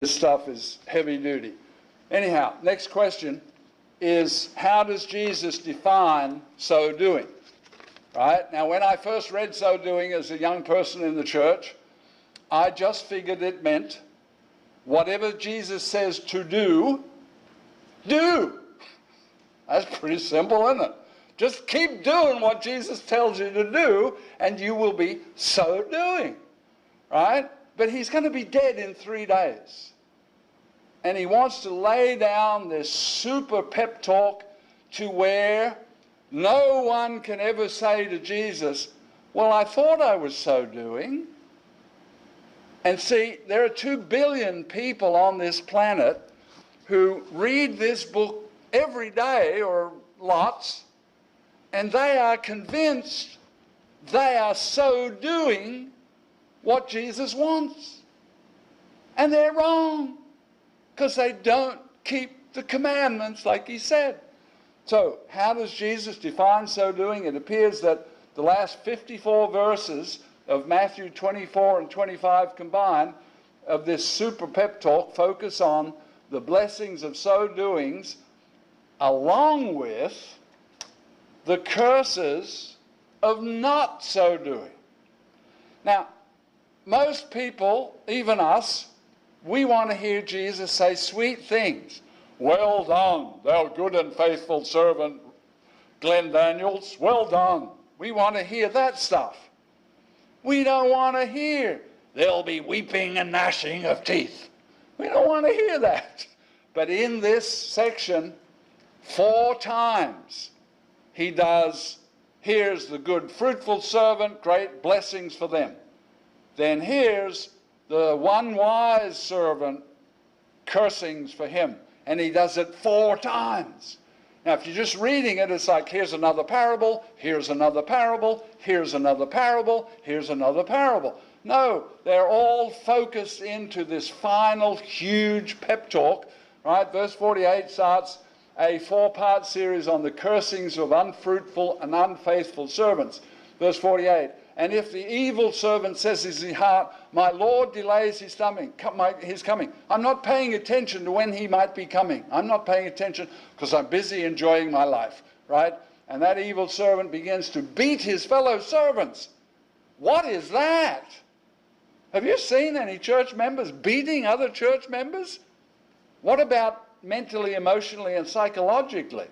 This stuff is heavy duty. Anyhow, next question is, how does Jesus define so doing? Right? Now, when I first read so doing as a young person in the church, I just figured it meant whatever Jesus says to do, do. That's pretty simple, isn't it? Just keep doing what Jesus tells you to do, and you will be so doing. Right? But he's going to be dead in 3 days. And he wants to lay down this super pep talk to where no one can ever say to Jesus, well, I thought I was so doing. And see, there are 2 billion people on this planet who read this book every day, or lots, and they are convinced they are so doing what Jesus wants. And they're wrong, because they don't keep the commandments like he said. So, how does Jesus define so doing? It appears that the last 54 verses of Matthew 24 and 25 combined of this super pep talk focus on the blessings of so doings along with the curses of not so doing. Now, most people, even us, we want to hear Jesus say sweet things. Well done, thou good and faithful servant, Glenn Daniels, well done. We want to hear that stuff. We don't want to hear, there'll be weeping and gnashing of teeth. We don't want to hear that. But in this section, 4 times, he does, here's the good fruitful servant, great blessings for them. Then here's the one wise servant, cursings for him. And he does it 4 times. Now, if you're just reading it, it's like, here's another parable, here's another parable, here's another parable, here's another parable. No, they're all focused into this final huge pep talk, right? Verse 48 starts a 4-part series on the cursings of unfruitful and unfaithful servants. Verse 48, and if the evil servant says in his heart, my Lord delays his coming. I'm not paying attention to when he might be coming. I'm not paying attention because I'm busy enjoying my life, right? And that evil servant begins to beat his fellow servants. What is that? Have you seen any church members beating other church members? What about mentally, emotionally, and psychologically?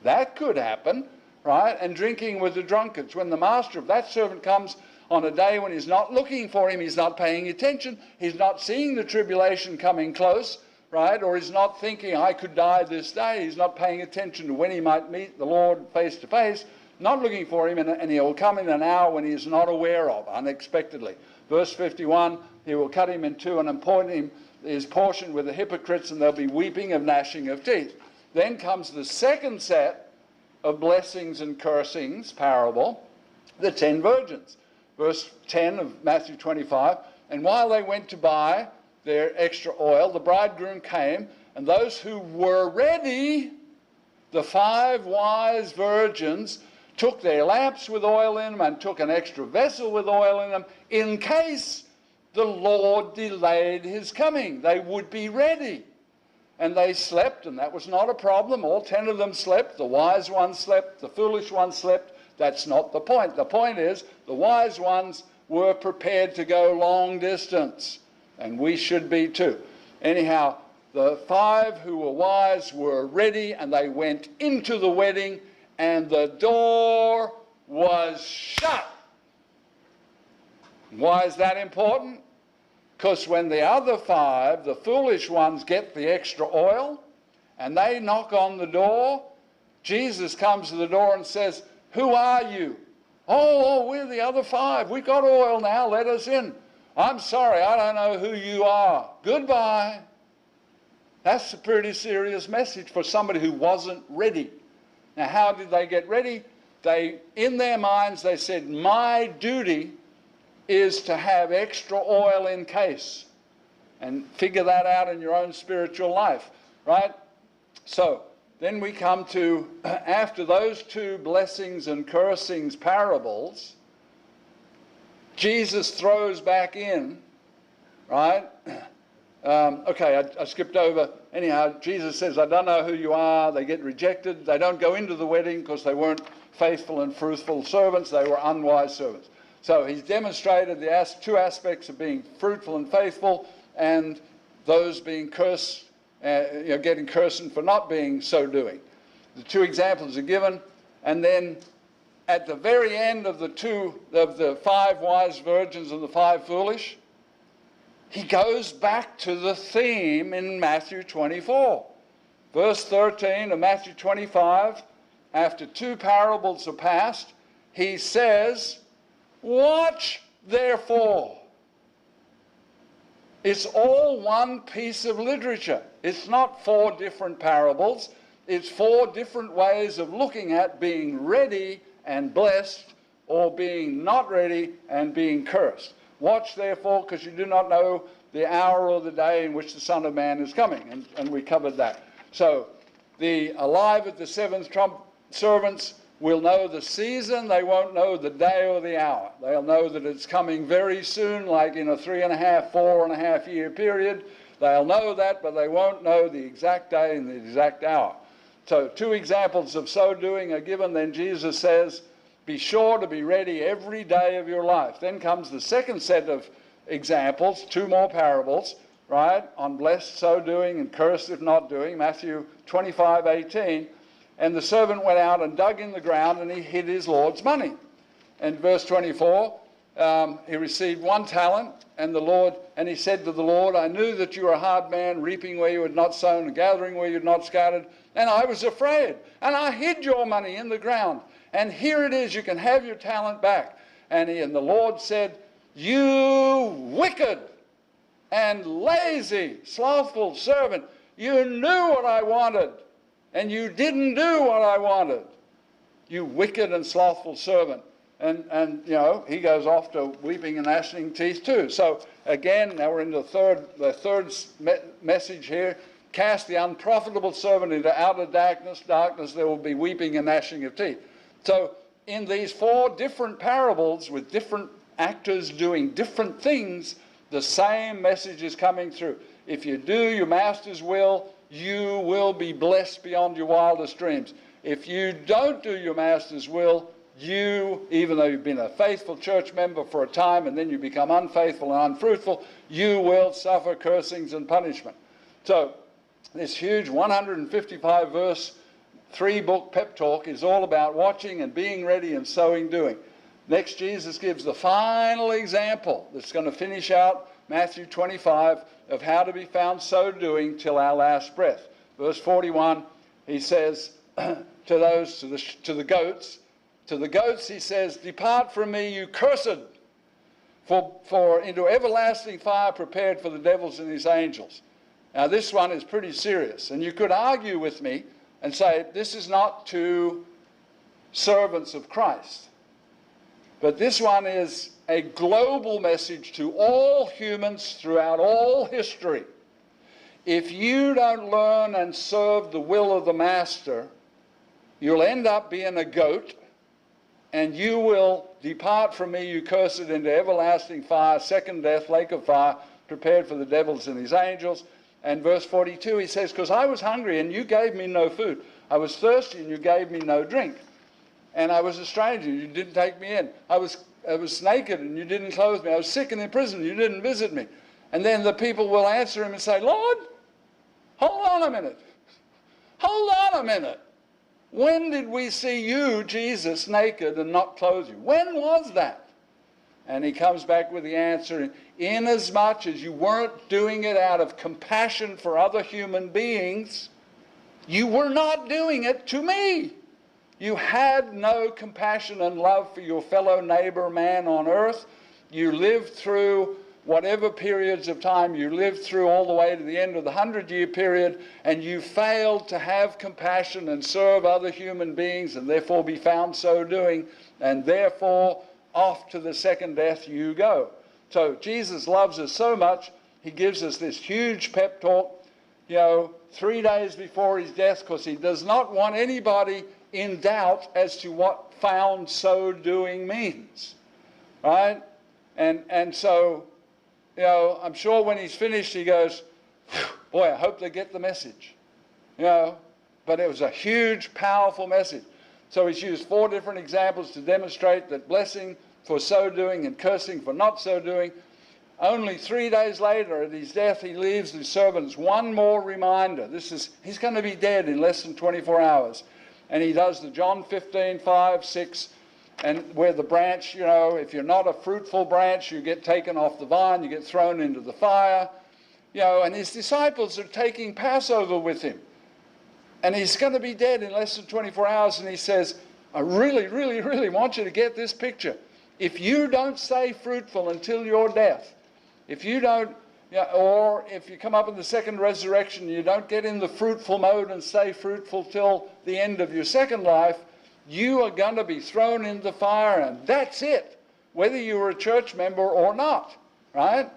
That could happen. Right? And drinking with the drunkards. When the master of that servant comes on a day when he's not looking for him, he's not paying attention, he's not seeing the tribulation coming close, right? Or he's not thinking, I could die this day. He's not paying attention to when he might meet the Lord face to face, not looking for him, and he will come in an hour when he is not aware of, unexpectedly. Verse 51, he will cut him in two and appoint him his portion with the hypocrites, and there'll be weeping and gnashing of teeth. Then comes the second set of blessings and cursings parable, the 10 virgins. Verse 10 of Matthew 25, and while they went to buy their extra oil, the bridegroom came, and those who were ready, the 5 wise virgins, took their lamps with oil in them and took an extra vessel with oil in them in case the Lord delayed his coming. They would be ready. And they slept, and that was not a problem. All 10 of them slept. The wise ones slept. The foolish ones slept. That's not the point. The point is the wise ones were prepared to go long distance, and we should be too. Anyhow, the 5 who were wise were ready, and they went into the wedding, and the door was shut. Why is that important? Because when the other 5, the foolish ones, get the extra oil and they knock on the door, Jesus comes to the door and says, who are you? Oh, we're the other 5. We've got oil now. Let us in. I'm sorry, I don't know who you are. Goodbye. That's a pretty serious message for somebody who wasn't ready. Now, how did they get ready? In their minds, they said, my duty is to have extra oil in case. And figure that out in your own spiritual life, right? So, then we come to, after those 2 blessings and cursings parables, Jesus throws back in, right, Okay, I skipped over. Anyhow, Jesus says, I don't know who you are. They get rejected. They don't go into the wedding because they weren't faithful and fruitful servants. They were unwise servants. So he's demonstrated the two aspects of being fruitful and faithful, and those being cursed, getting cursed for not being so doing. The two examples are given, and then at the very end of the 5 wise virgins and the 5 foolish, he goes back to the theme in Matthew 24. Verse 13 of Matthew 25, after 2 parables are passed, he says, watch therefore. It's all one piece of literature. It's not 4 different parables. It's 4 different ways of looking at being ready and blessed, or being not ready and being cursed. Watch therefore, because you do not know the hour or the day in which the Son of Man is coming. And we covered that. So the alive at the 7th trump servants will know the season. They won't know the day or the hour. They'll know that it's coming very soon, like in a 3.5, 4.5 year period. They'll know that, but they won't know the exact day and the exact hour. So 2 examples of so doing are given. Then Jesus says, be sure to be ready every day of your life. Then comes the second set of examples, 2 more parables, right, on blessed so doing and cursed if not doing, Matthew 25:18. And the servant went out and dug in the ground, and he hid his Lord's money. And verse 24, he received 1 talent, and he said to the Lord, I knew that you were a hard man, reaping where you had not sown, and gathering where you had not scattered, and I was afraid, and I hid your money in the ground. And here it is, you can have your talent back. And the Lord said, you wicked and lazy, slothful servant, you knew what I wanted, and you didn't do what I wanted. You wicked and slothful servant. And he goes off to weeping and gnashing teeth too. So again, now we're in the third message here. Cast the unprofitable servant into outer darkness. Darkness, there will be weeping and gnashing of teeth. So in these 4 different parables with different actors doing different things, the same message is coming through. If you do your master's will, you will be blessed beyond your wildest dreams. If you don't do your master's will, you, even though you've been a faithful church member for a time and then you become unfaithful and unfruitful, you will suffer cursings and punishment. So this huge 155 verse 3-book pep talk is all about watching and being ready and sowing doing. Next, Jesus gives the final example that's going to finish out Matthew 25 of how to be found so doing till our last breath. Verse 41, he says to the goats, he says, depart from me, you cursed, for into everlasting fire prepared for the devils and his angels. Now this one is pretty serious, and you could argue with me and say this is not to servants of Christ. But this one is a global message to all humans throughout all history. If you don't learn and serve the will of the master, you'll end up being a goat, and you will depart from me, you cursed, into everlasting fire, second death, lake of fire, prepared for the devils and his angels. And verse 42, he says, because I was hungry and you gave me no food. I was thirsty and you gave me no drink. And I was a stranger, you didn't take me in. I was naked and you didn't clothe me. I was sick and in prison, you didn't visit me. And then the people will answer him and say, Lord, hold on a minute. Hold on a minute. When did we see you, Jesus, naked and not clothe you? When was that? And he comes back with the answer, inasmuch as you weren't doing it out of compassion for other human beings, you were not doing it to me. You had no compassion and love for your fellow neighbor man on earth. You lived through whatever periods of time you lived through all the way to the end of the 100-year period, and you failed to have compassion and serve other human beings and therefore be found so doing, and therefore off to the second death you go. So Jesus loves us so much, he gives us this huge pep talk, 3 days before his death, because he does not want anybody in doubt as to what found so doing means, right? And so, I'm sure when he's finished, he goes, Boy, I hope they get the message. But it was a huge, powerful message. So he's used 4 different examples to demonstrate that blessing for so doing and cursing for not so doing. Only 3 days later, at his death, he leaves his servants one more reminder. He's going to be dead in less than 24 hours. And he does the John 15, 5, 6, and where the branch, if you're not a fruitful branch, you get taken off the vine, you get thrown into the fire. And his disciples are taking Passover with him. And he's going to be dead in less than 24 hours. And he says, I really, really, really want you to get this picture. If you don't stay fruitful until your death, if you don't, or if you come up in the second resurrection, you don't get in the fruitful mode and stay fruitful till the end of your second life, you are going to be thrown into the fire, and that's it, whether you were a church member or not, right?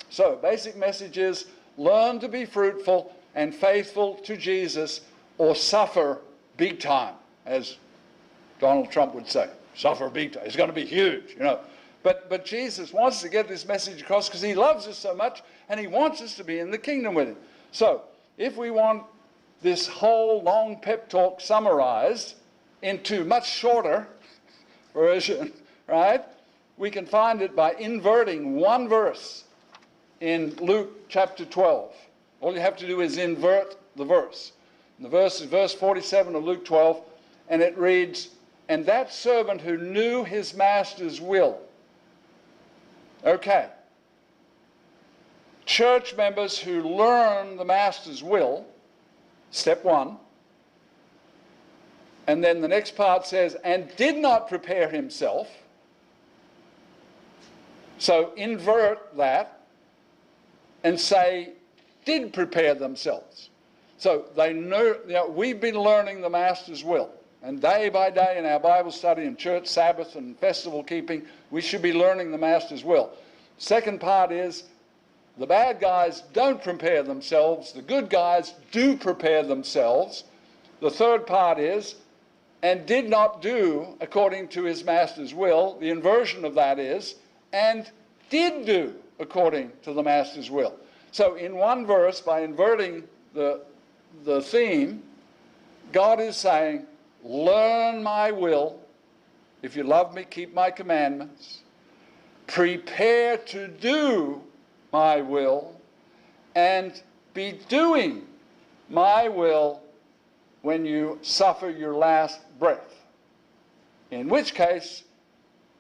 So, basic message is, learn to be fruitful and faithful to Jesus, or suffer big time, as Donald Trump would say. Suffer big time. It's going to be huge, But Jesus wants to get this message across because he loves us so much, and he wants us to be in the kingdom with him. So, if we want this whole long pep talk summarized into much shorter version, right, we can find it by inverting one verse in Luke chapter 12. All you have to do is invert the verse. And the verse is verse 47 of Luke 12, and it reads, and that servant who knew his master's will. Okay. Church members who learn the master's will, step 1. And then the next part says, and did not prepare himself. So invert that and say, did prepare themselves. So they know, we've been learning the master's will. And day by day in our Bible study and church Sabbath and festival keeping, we should be learning the master's will. Second part is, the bad guys don't prepare themselves. The good guys do prepare themselves. The third part is, and did not do according to his master's will. The inversion of that is, and did do according to the master's will. So in one verse, by inverting the theme, God is saying, learn my will. If you love me, keep my commandments. Prepare to do my will, and be doing my will when you suffer your last breath. In which case,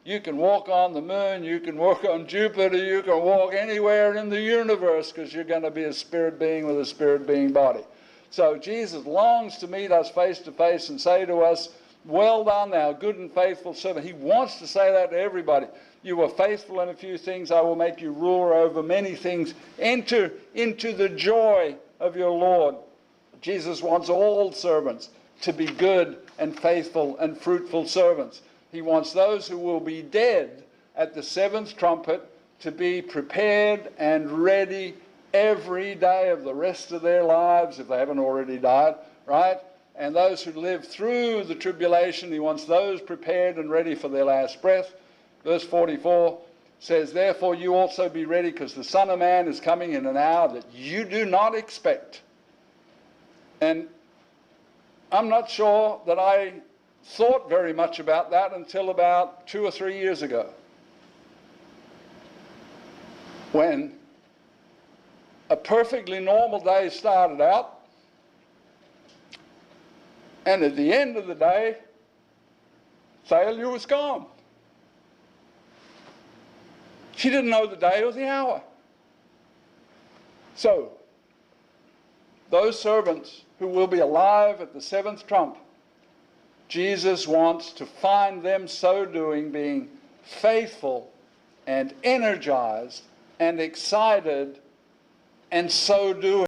you can walk on the moon, you can walk on Jupiter, you can walk anywhere in the universe, because you're going to be a spirit being with a spirit being body. So Jesus longs to meet us face to face and say to us, well done, thou good and faithful servant. He wants to say that to everybody. You were faithful in a few things, I will make you ruler over many things. Enter into the joy of your Lord. Jesus wants all servants to be good and faithful and fruitful servants. He wants those who will be dead at the 7th trumpet to be prepared and ready every day of the rest of their lives, if they haven't already died, right? And those who live through the tribulation, he wants those prepared and ready for their last breath. Verse 44 says, therefore you also be ready, because the Son of Man is coming in an hour that you do not expect. And I'm not sure that I thought very much about that until about 2 or 3 years ago, when a perfectly normal day started out, and at the end of the day, failure was gone. She didn't know the day or the hour. So, those servants who will be alive at the 7th trump, Jesus wants to find them so doing, being faithful and energized and excited, and so doing.